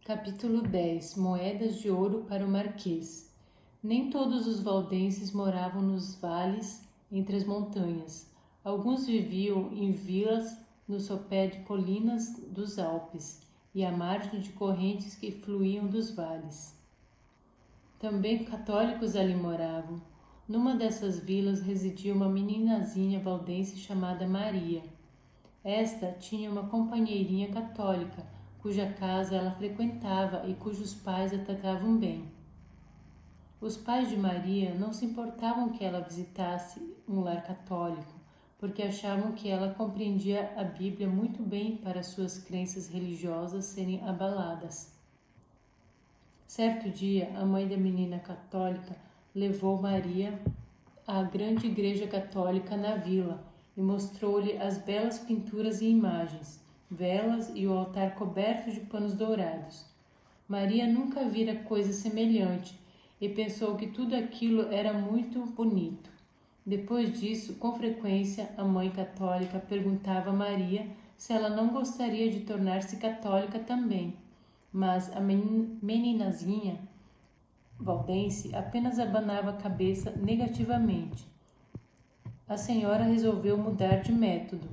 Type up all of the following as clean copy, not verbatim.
Capítulo 10. Moedas de ouro para o Marquês. Nem todos os valdenses moravam nos vales entre as montanhas. Alguns viviam em vilas no sopé de colinas dos Alpes e à margem de correntes que fluíam dos vales. Também católicos ali moravam. Numa dessas vilas residia uma meninazinha valdense chamada Maria. Esta tinha uma companheirinha católica, cuja casa ela frequentava e cujos pais a tratavam bem. Os pais de Maria não se importavam que ela visitasse um lar católico, porque achavam que ela compreendia a Bíblia muito bem para suas crenças religiosas serem abaladas. Certo dia, a mãe da menina católica levou Maria à grande igreja católica na vila e mostrou-lhe as belas pinturas e imagens, velas e o altar coberto de panos dourados. Maria nunca vira coisa semelhante e pensou que tudo aquilo era muito bonito. Depois disso, com frequência, a mãe católica perguntava a Maria se ela não gostaria de tornar-se católica também, mas a meninazinha valdense apenas abanava a cabeça negativamente. A senhora resolveu mudar de método.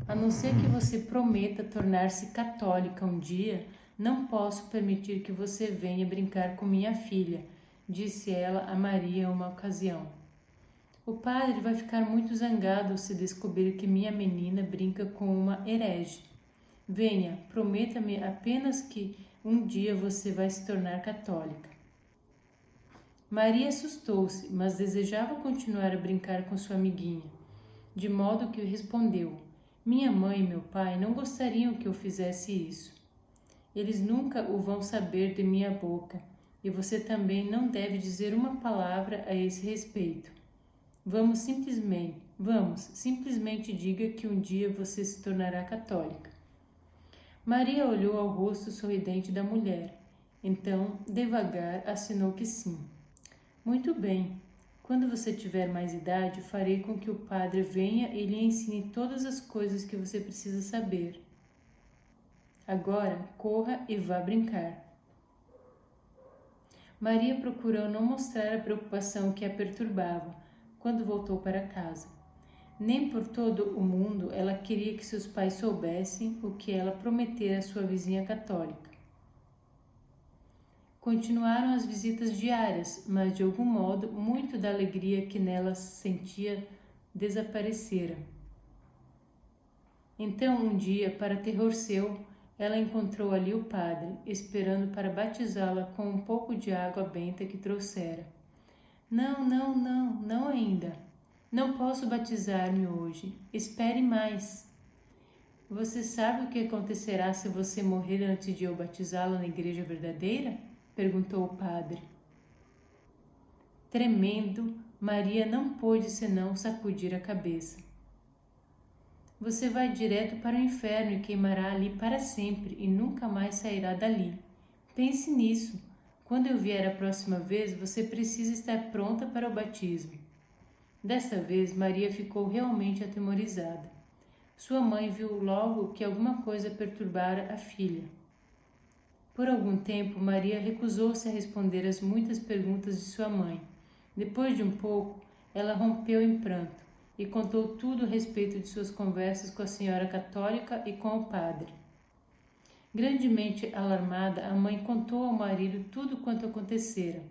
A não ser que você prometa tornar-se católica um dia, não posso permitir que você venha brincar com minha filha, disse ela a Maria uma ocasião. O padre vai ficar muito zangado se descobrir que minha menina brinca com uma herege. Venha, prometa-me apenas que um dia você vai se tornar católica. Maria assustou-se, mas desejava continuar a brincar com sua amiguinha, de modo que respondeu: minha mãe e meu pai não gostariam que eu fizesse isso. Eles nunca o vão saber de minha boca, e você também não deve dizer uma palavra a esse respeito. Vamos, simplesmente diga que um dia você se tornará católica. Maria olhou ao rosto sorridente da mulher. Então, devagar, assinou que sim. Muito bem. Quando você tiver mais idade, farei com que o padre venha e lhe ensine todas as coisas que você precisa saber. Agora, corra e vá brincar. Maria procurou não mostrar a preocupação que a perturbava quando voltou para casa. Nem por todo o mundo ela queria que seus pais soubessem o que ela prometera à sua vizinha católica. Continuaram as visitas diárias, mas de algum modo muito da alegria que nela sentia desaparecera. Então, um dia, para terror seu, ela encontrou ali o padre, esperando para batizá-la com um pouco de água benta que trouxera. Não ainda. Não posso batizar-me hoje. Espere mais. Você sabe o que acontecerá se você morrer antes de eu batizá-la na igreja verdadeira? Perguntou o padre. Tremendo, Maria não pôde senão sacudir a cabeça. Você vai direto para o inferno e queimará ali para sempre e nunca mais sairá dali. Pense nisso. Quando eu vier a próxima vez, você precisa estar pronta para o batismo. Desta vez, Maria ficou realmente atemorizada. Sua mãe viu logo que alguma coisa perturbara a filha. Por algum tempo, Maria recusou-se a responder às muitas perguntas de sua mãe. Depois de um pouco, ela rompeu em pranto e contou tudo a respeito de suas conversas com a senhora católica e com o padre. Grandemente alarmada, a mãe contou ao marido tudo quanto acontecera.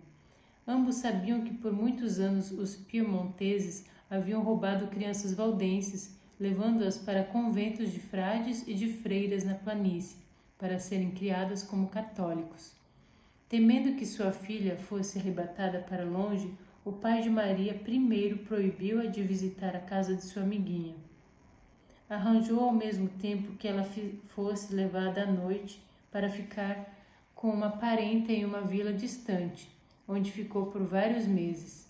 Ambos sabiam que por muitos anos os piemonteses haviam roubado crianças valdenses, levando-as para conventos de frades e de freiras na planície, para serem criadas como católicos. Temendo que sua filha fosse arrebatada para longe, o pai de Maria primeiro proibiu-a de visitar a casa de sua amiguinha. Arranjou ao mesmo tempo que ela fosse levada à noite para ficar com uma parenta em uma vila distante, onde ficou por vários meses.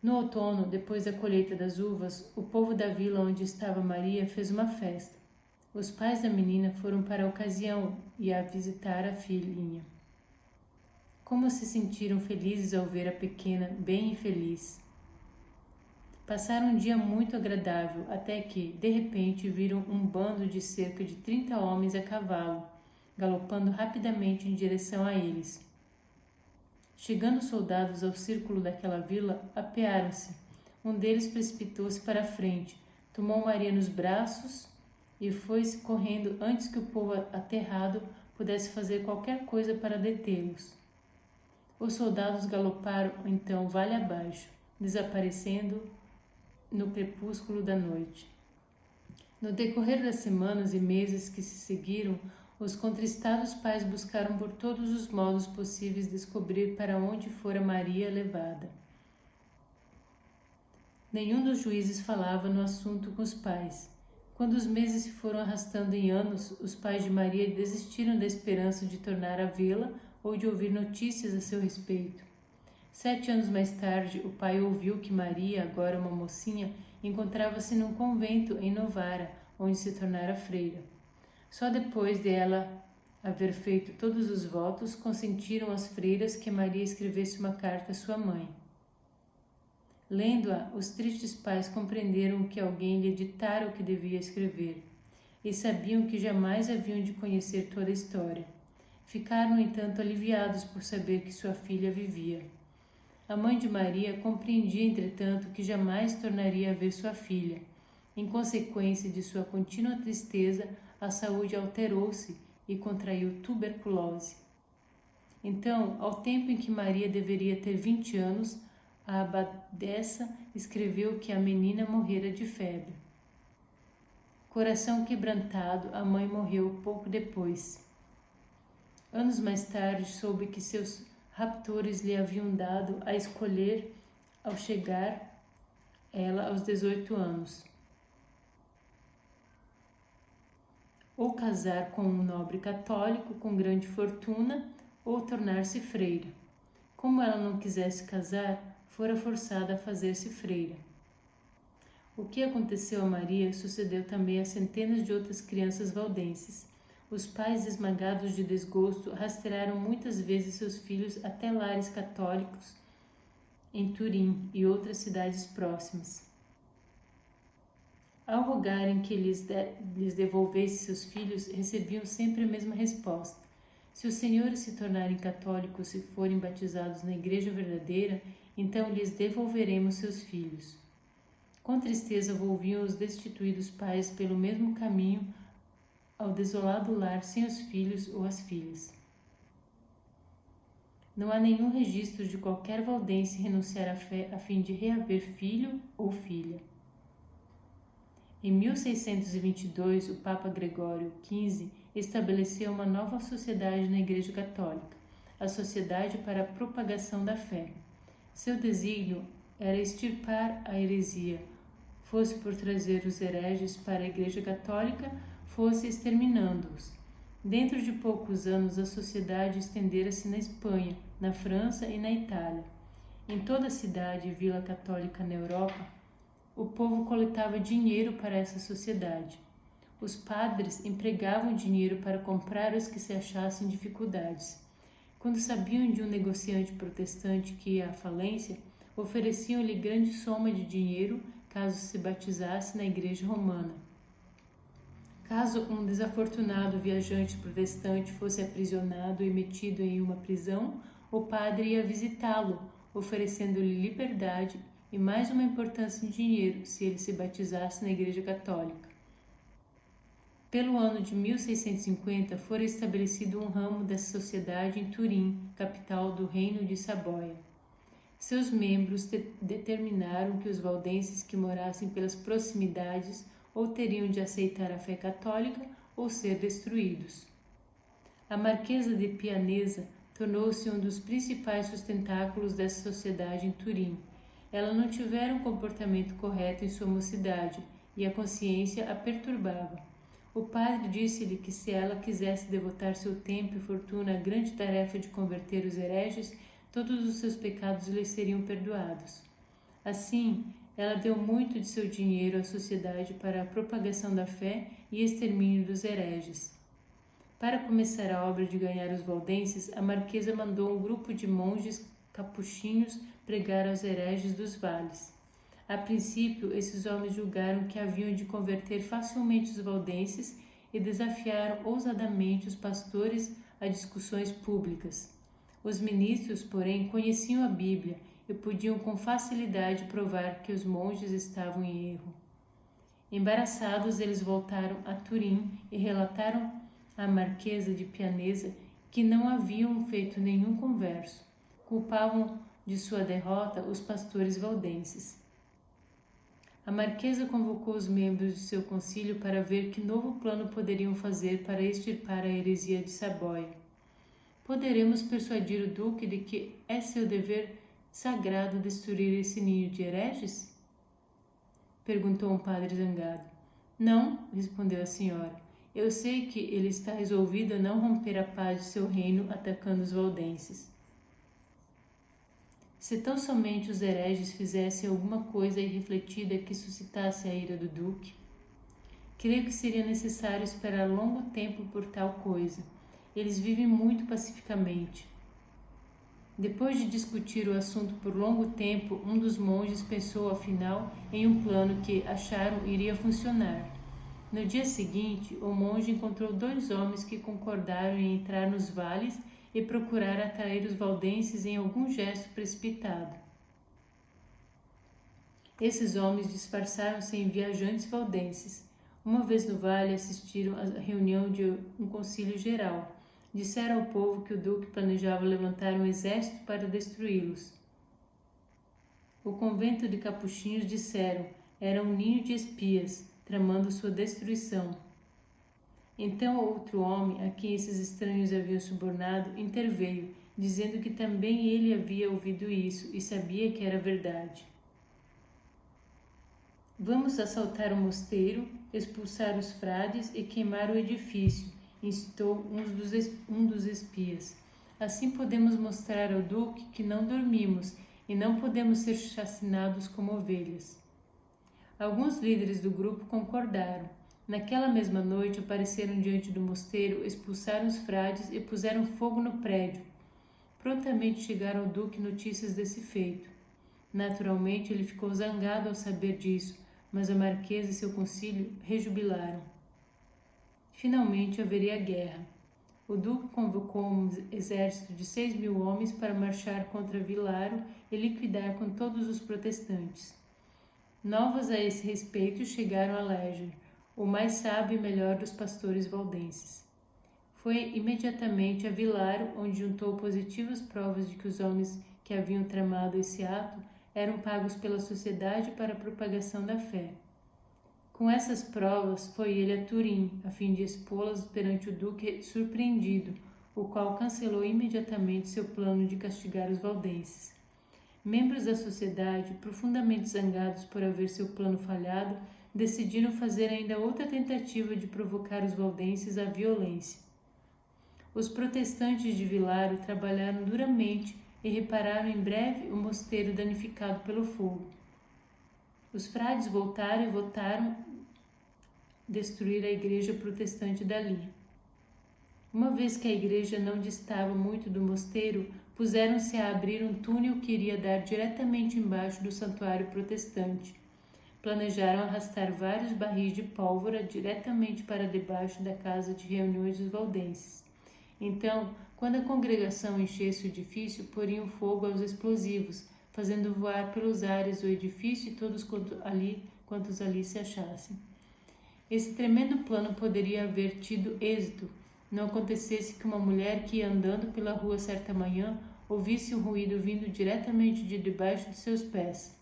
No outono, depois da colheita das uvas, o povo da vila onde estava Maria fez uma festa. Os pais da menina foram para a ocasião e a visitar a filhinha. Como se sentiram felizes ao ver a pequena bem e feliz. Passaram um dia muito agradável, até que, de repente, viram um bando de cerca de 30 homens a cavalo, galopando rapidamente em direção a eles. Chegando os soldados ao círculo daquela vila, apearam-se. Um deles precipitou-se para a frente, tomou Maria nos braços e foi-se correndo antes que o povo aterrado pudesse fazer qualquer coisa para detê-los. Os soldados galoparam então vale abaixo, desaparecendo no crepúsculo da noite. No decorrer das semanas e meses que se seguiram, os contristados pais buscaram por todos os modos possíveis descobrir para onde fora Maria levada. Nenhum dos juízes falava no assunto com os pais. Quando os meses se foram arrastando em anos, os pais de Maria desistiram da esperança de tornar a vê-la ou de ouvir notícias a seu respeito. 7 anos mais tarde, o pai ouviu que Maria, agora uma mocinha, encontrava-se num convento em Novara, onde se tornara freira. Só depois de ela haver feito todos os votos, consentiram as freiras que Maria escrevesse uma carta à sua mãe. Lendo-a, os tristes pais compreenderam que alguém lhe ditara o que devia escrever, e sabiam que jamais haviam de conhecer toda a história. Ficaram, no entanto, aliviados por saber que sua filha vivia. A mãe de Maria compreendia, entretanto, que jamais tornaria a ver sua filha. Em consequência de sua contínua tristeza, a saúde alterou-se e contraiu tuberculose. Então, ao tempo em que Maria deveria ter 20 anos, a abadesa escreveu que a menina morrera de febre. Coração quebrantado, a mãe morreu pouco depois. Anos mais tarde, soube que seus raptores lhe haviam dado a escolher ao chegar ela aos 18 anos. Ou casar com um nobre católico com grande fortuna, ou tornar-se freira. Como ela não quisesse casar, fora forçada a fazer-se freira. O que aconteceu a Maria sucedeu também a centenas de outras crianças valdenses. Os pais, esmagados de desgosto, rastrearam muitas vezes seus filhos até lares católicos em Turim e outras cidades próximas. Ao rogarem que lhes devolvesse seus filhos, recebiam sempre a mesma resposta: se os senhores se tornarem católicos e forem batizados na igreja verdadeira, então lhes devolveremos seus filhos. Com tristeza volviam os destituídos pais pelo mesmo caminho ao desolado lar sem os filhos ou as filhas. Não há nenhum registro de qualquer valdense renunciar à fé a fim de reaver filho ou filha. Em 1622, o Papa Gregório XV estabeleceu uma nova sociedade na Igreja Católica, a Sociedade para a Propagação da Fé. Seu desígnio era extirpar a heresia, fosse por trazer os hereges para a Igreja Católica, fosse exterminando-os. Dentro de poucos anos, a sociedade estendera-se na Espanha, na França e na Itália. Em toda cidade e vila católica na Europa, o povo coletava dinheiro para essa sociedade. Os padres empregavam dinheiro para comprar os que se achassem em dificuldades. Quando sabiam de um negociante protestante que ia à falência, ofereciam-lhe grande soma de dinheiro caso se batizasse na igreja romana. Caso um desafortunado viajante protestante fosse aprisionado e metido em uma prisão, o padre ia visitá-lo, oferecendo-lhe liberdade e mais uma importância em dinheiro se ele se batizasse na Igreja Católica. Pelo ano de 1650, fora estabelecido um ramo dessa sociedade em Turim, capital do Reino de Saboia. Seus membros determinaram que os valdenses que morassem pelas proximidades ou teriam de aceitar a fé católica ou ser destruídos. A Marquesa de Pianesa tornou-se um dos principais sustentáculos dessa sociedade em Turim. Ela não tivera um comportamento correto em sua mocidade e a consciência a perturbava. O padre disse-lhe que se ela quisesse devotar seu tempo e fortuna à grande tarefa de converter os hereges, todos os seus pecados lhe seriam perdoados. Assim, ela deu muito de seu dinheiro à sociedade para a propagação da fé e extermínio dos hereges. Para começar a obra de ganhar os valdenses, a marquesa mandou um grupo de monges capuchinhos pregar aos hereges dos vales. A princípio, esses homens julgaram que haviam de converter facilmente os valdenses e desafiaram ousadamente os pastores a discussões públicas. Os ministros, porém, conheciam a Bíblia e podiam com facilidade provar que os monges estavam em erro. Embaraçados, eles voltaram a Turim e relataram à marquesa de Pianesa que não haviam feito nenhum converso. Culpavam de sua derrota os pastores valdenses. A marquesa convocou os membros de seu concílio para ver que novo plano poderiam fazer para extirpar a heresia de Saboia. Poderemos persuadir o duque de que é seu dever sagrado destruir esse ninho de hereges? Perguntou um padre zangado. Não, respondeu a senhora. Eu sei que ele está resolvido a não romper a paz de seu reino atacando os valdenses. Se tão somente os hereges fizessem alguma coisa irrefletida que suscitasse a ira do duque, creio que seria necessário esperar longo tempo por tal coisa. Eles vivem muito pacificamente. Depois de discutir o assunto por longo tempo, um dos monges pensou, afinal, em um plano que acharam iria funcionar. No dia seguinte, o monge encontrou 2 homens que concordaram em entrar nos vales e procurar atrair os valdenses em algum gesto precipitado. Esses homens disfarçaram-se em viajantes valdenses. Uma vez no vale, assistiram à reunião de um concílio geral. Disseram ao povo que o duque planejava levantar um exército para destruí-los. O convento de capuchinhos, disseram, era um ninho de espias, tramando sua destruição. Então outro homem, a quem esses estranhos haviam subornado, interveio, dizendo que também ele havia ouvido isso e sabia que era verdade. Vamos assaltar o mosteiro, expulsar os frades e queimar o edifício, instou um dos espias. Assim podemos mostrar ao duque que não dormimos e não podemos ser chacinados como ovelhas. Alguns líderes do grupo concordaram. Naquela mesma noite apareceram diante do mosteiro, expulsaram os frades e puseram fogo no prédio. Prontamente chegaram ao duque notícias desse feito. Naturalmente ele ficou zangado ao saber disso, mas a marquesa e seu concílio rejubilaram. Finalmente haveria guerra. O duque convocou um exército de 6.000 homens para marchar contra Vilaro e liquidar com todos os protestantes. Novas a esse respeito chegaram a Leger, o mais sábio e melhor dos pastores valdenses. Foi imediatamente a Vilaro, onde juntou positivas provas de que os homens que haviam tramado esse ato eram pagos pela sociedade para a propagação da fé. Com essas provas, foi ele a Turim, a fim de expô-las perante o duque surpreendido, o qual cancelou imediatamente seu plano de castigar os valdenses. Membros da sociedade, profundamente zangados por haver seu plano falhado, decidiram fazer ainda outra tentativa de provocar os valdenses à violência. Os protestantes de Vilaro trabalharam duramente e repararam em breve o mosteiro danificado pelo fogo. Os frades voltaram e votaram destruir a igreja protestante dali. Uma vez que a igreja não distava muito do mosteiro, puseram-se a abrir um túnel que iria dar diretamente embaixo do santuário protestante. Planejaram arrastar vários barris de pólvora diretamente para debaixo da casa de reuniões dos valdenses. Então, quando a congregação enchesse o edifício, poriam fogo aos explosivos, fazendo voar pelos ares o edifício e todos quantos ali se achassem. Esse tremendo plano poderia haver tido êxito, não acontecesse que uma mulher que ia andando pela rua certa manhã ouvisse um ruído vindo diretamente de debaixo de seus pés.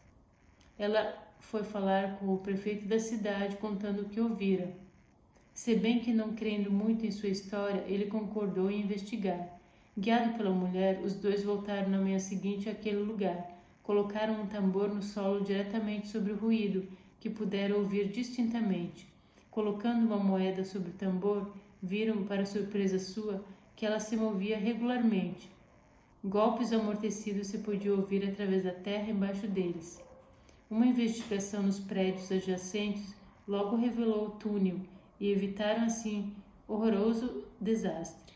Ela foi falar com o prefeito da cidade, contando o que ouvira. Se bem que não crendo muito em sua história, ele concordou em investigar. Guiado pela mulher, os 2 voltaram na manhã seguinte àquele lugar. Colocaram um tambor no solo diretamente sobre o ruído, que puderam ouvir distintamente. Colocando uma moeda sobre o tambor, viram, para surpresa sua, que ela se movia regularmente. Golpes amortecidos se podiam ouvir através da terra embaixo deles. Uma investigação nos prédios adjacentes logo revelou o túnel e evitaram assim horroroso desastre.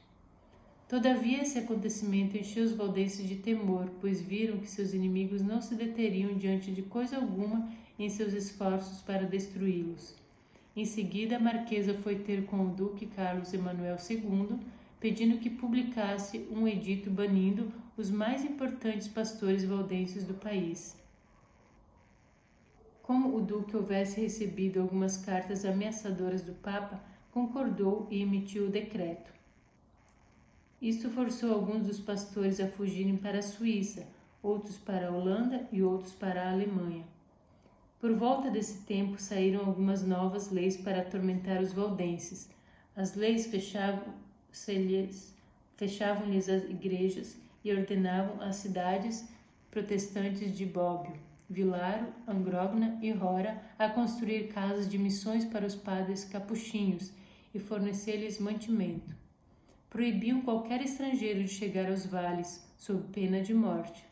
Todavia, esse acontecimento encheu os valdenses de temor, pois viram que seus inimigos não se deteriam diante de coisa alguma em seus esforços para destruí-los. Em seguida, a marquesa foi ter com o duque Carlos Emanuel II, pedindo que publicasse um edito banindo os mais importantes pastores valdenses do país. Como o duque houvesse recebido algumas cartas ameaçadoras do Papa, concordou e emitiu o decreto. Isto forçou alguns dos pastores a fugirem para a Suíça, outros para a Holanda e outros para a Alemanha. Por volta desse tempo saíram algumas novas leis para atormentar os valdenses. As leis fechavam-lhes as igrejas e ordenavam às cidades protestantes de Bobbio, Vilaro, Angrogna e Rora a construir casas de missões para os padres capuchinhos e fornecer-lhes mantimento. Proibiam qualquer estrangeiro de chegar aos vales, sob pena de morte.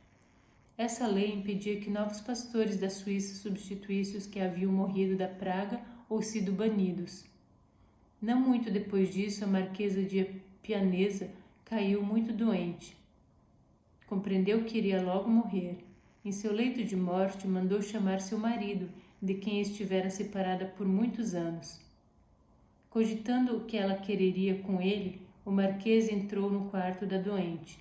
Essa lei impedia que novos pastores da Suíça substituíssem os que haviam morrido da praga ou sido banidos. Não muito depois disso, a marquesa de Pianesa caiu muito doente. Compreendeu que iria logo morrer. Em seu leito de morte, mandou chamar seu marido, de quem estivera separada por muitos anos. Cogitando o que ela quereria com ele, o marquês entrou no quarto da doente.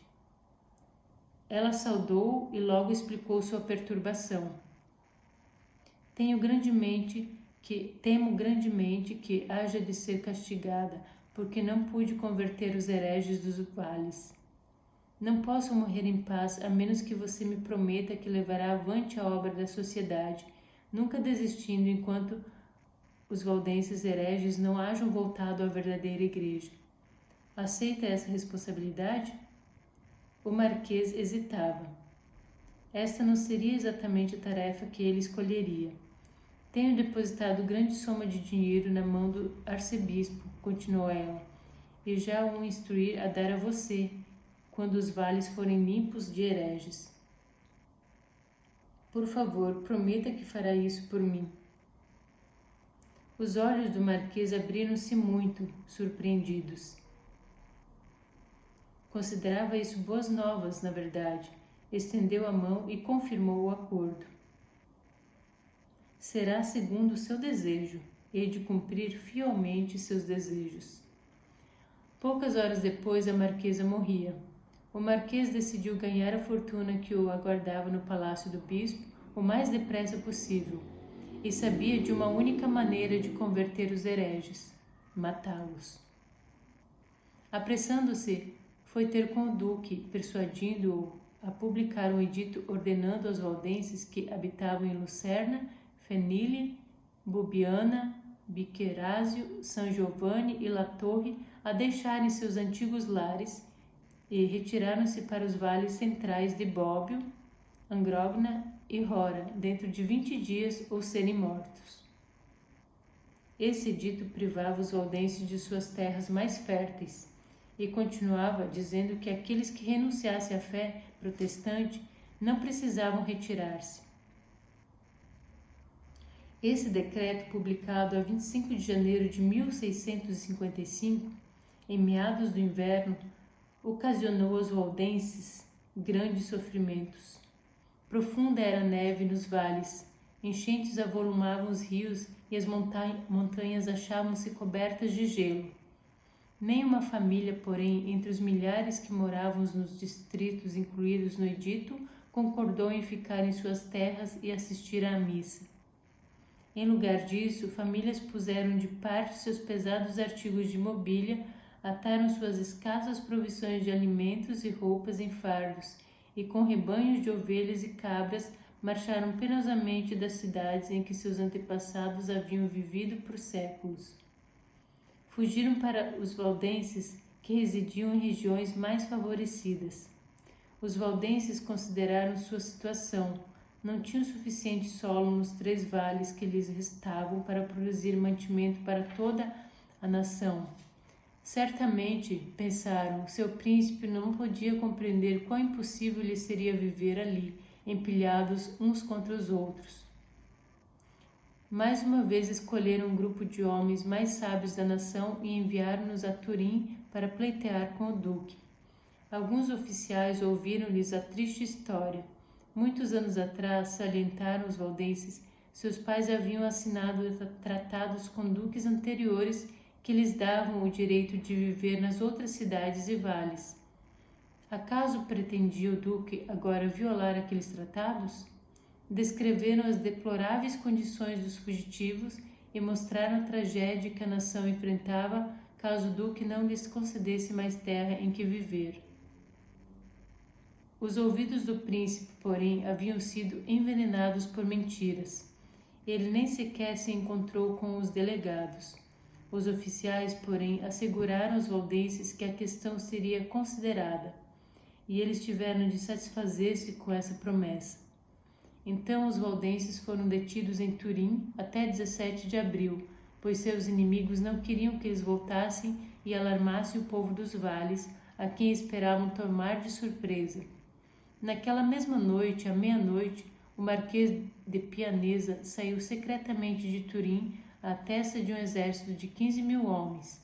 Ela saudou e logo explicou sua perturbação. Temo grandemente que haja de ser castigada, porque não pude converter os hereges dos vales. Não posso morrer em paz, a menos que você me prometa que levará avante a obra da sociedade, nunca desistindo enquanto os valdenses hereges não hajam voltado à verdadeira igreja. Aceita essa responsabilidade? O marquês hesitava. Esta não seria exatamente a tarefa que ele escolheria. Tenho depositado grande soma de dinheiro na mão do arcebispo, continuou ela, e já o instruir a dar a você, quando os vales forem limpos de hereges. Por favor, prometa que fará isso por mim. Os olhos do marquês abriram-se muito, surpreendidos. Considerava isso boas novas, na verdade. Estendeu a mão e confirmou o acordo. Será segundo o seu desejo. Hei de cumprir fielmente seus desejos. Poucas horas depois, a marquesa morria. O marquês decidiu ganhar a fortuna que o aguardava no palácio do bispo o mais depressa possível, e sabia de uma única maneira de converter os hereges: matá-los. Apressando-se, foi ter com o duque, persuadindo-o a publicar um edito ordenando aos valdenses que habitavam em Lucerna, Fenile, Bubiana, Biquerásio, São Giovanni e La Torre a deixarem seus antigos lares e retiraram-se para os vales centrais de Bobbio, Angrogna e Rora, dentro de 20 dias ou serem mortos. Esse edito privava os valdenses de suas terras mais férteis e continuava dizendo que aqueles que renunciassem à fé protestante não precisavam retirar-se. Esse decreto, publicado a 25 de janeiro de 1655, em meados do inverno, ocasionou aos valdenses grandes sofrimentos. Profunda era a neve nos vales, enchentes avolumavam os rios e as montanhas achavam-se cobertas de gelo. Nenhuma família, porém, entre os milhares que moravam nos distritos incluídos no edito, concordou em ficar em suas terras e assistir à missa. Em lugar disso, famílias puseram de parte seus pesados artigos de mobília, ataram suas escassas provisões de alimentos e roupas em fardos, e com rebanhos de ovelhas e cabras marcharam penosamente das cidades em que seus antepassados haviam vivido por séculos. Fugiram para os valdenses que residiam em regiões mais favorecidas. Os valdenses consideraram sua situação. Não tinham suficiente solo nos 3 vales que lhes restavam para produzir mantimento para toda a nação. Certamente, pensaram, seu príncipe não podia compreender quão impossível lhe seria viver ali, empilhados uns contra os outros. Mais uma vez escolheram um grupo de homens mais sábios da nação e enviaram-nos a Turim para pleitear com o duque. Alguns oficiais ouviram-lhes a triste história. Muitos anos atrás, salientaram os valdenses, Seus pais haviam assinado tratados com duques anteriores que lhes davam o direito de viver nas outras cidades e vales. Acaso pretendia o duque agora violar aqueles tratados? Descreveram as deploráveis condições dos fugitivos e mostraram a tragédia que a nação enfrentava caso o duque não lhes concedesse mais terra em que viver. Os ouvidos do príncipe, porém, haviam sido envenenados por mentiras. Ele nem sequer se encontrou com os delegados. Os oficiais, porém, asseguraram aos valdenses que a questão seria considerada, e eles tiveram de satisfazer-se com essa promessa. Então os valdenses foram detidos em Turim até 17 de abril, pois seus inimigos não queriam que eles voltassem e alarmassem o povo dos vales, a quem esperavam tomar de surpresa. Naquela mesma noite, à meia-noite, o Marquês de Pianeza saiu secretamente de Turim à testa de um exército de 15.000 homens.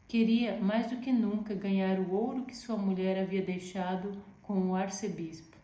Queria, mais do que nunca, ganhar o ouro que sua mulher havia deixado com o arcebispo.